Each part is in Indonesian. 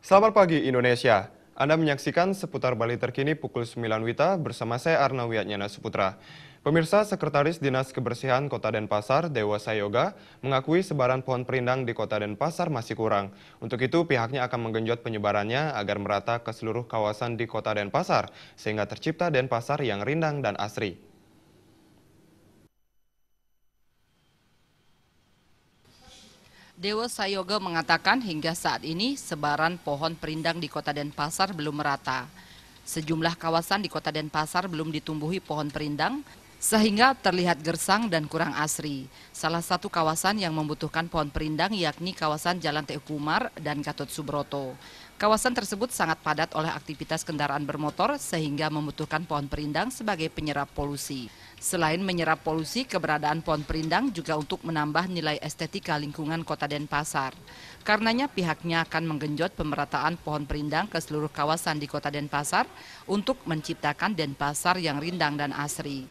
Selamat pagi Indonesia. Anda menyaksikan seputar Bali terkini pukul 9 WITA bersama saya Arna Wiyatnyana Suputra. Pemirsa, Sekretaris Dinas Kebersihan Kota Denpasar, Dewa Sayoga, mengakui sebaran pohon perindang di Kota Denpasar masih kurang. Untuk itu, pihaknya akan menggenjot penyebarannya agar merata ke seluruh kawasan di Kota Denpasar, sehingga tercipta Denpasar yang rindang dan asri. Dewa Sayoga mengatakan hingga saat ini sebaran pohon perindang di Kota Denpasar belum merata. Sejumlah kawasan di Kota Denpasar belum ditumbuhi pohon perindang sehingga terlihat gersang dan kurang asri. Salah satu kawasan yang membutuhkan pohon perindang yakni kawasan Jalan Teguh Umar dan Gatot Subroto. Kawasan tersebut sangat padat oleh aktivitas kendaraan bermotor sehingga membutuhkan pohon perindang sebagai penyerap polusi. Selain menyerap polusi, keberadaan pohon perindang juga untuk menambah nilai estetika lingkungan Kota Denpasar. Karenanya pihaknya akan menggenjot pemerataan pohon perindang ke seluruh kawasan di Kota Denpasar untuk menciptakan Denpasar yang rindang dan asri.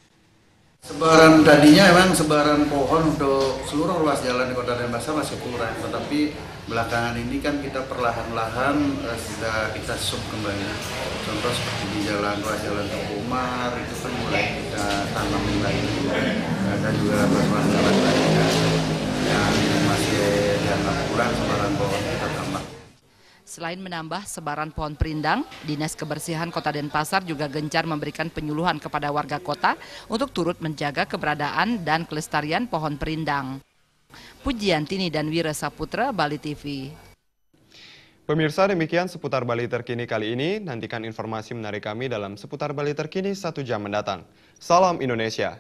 Sebaran tadinya memang sebaran pohon untuk seluruh ruas jalan di Kota Denpasar masih kurang, tetapi belakangan ini kan kita perlahan-lahan sudah kita sub kembali. Contoh seperti di ruas jalan Teguh Umar itu kan mulai kita tanam lagi, dan juga ruas jalan lainnya yang masih dianggap kurang sebaran pohon kita tambah. Selain menambah sebaran pohon perindang, Dinas Kebersihan Kota Denpasar juga gencar memberikan penyuluhan kepada warga kota untuk turut menjaga keberadaan dan kelestarian pohon perindang. Pujiantini dan Wira Saputra, Bali TV. Pemirsa, demikian seputar Bali terkini kali ini. Nantikan informasi menarik kami dalam seputar Bali terkini 1 jam mendatang. Salam Indonesia.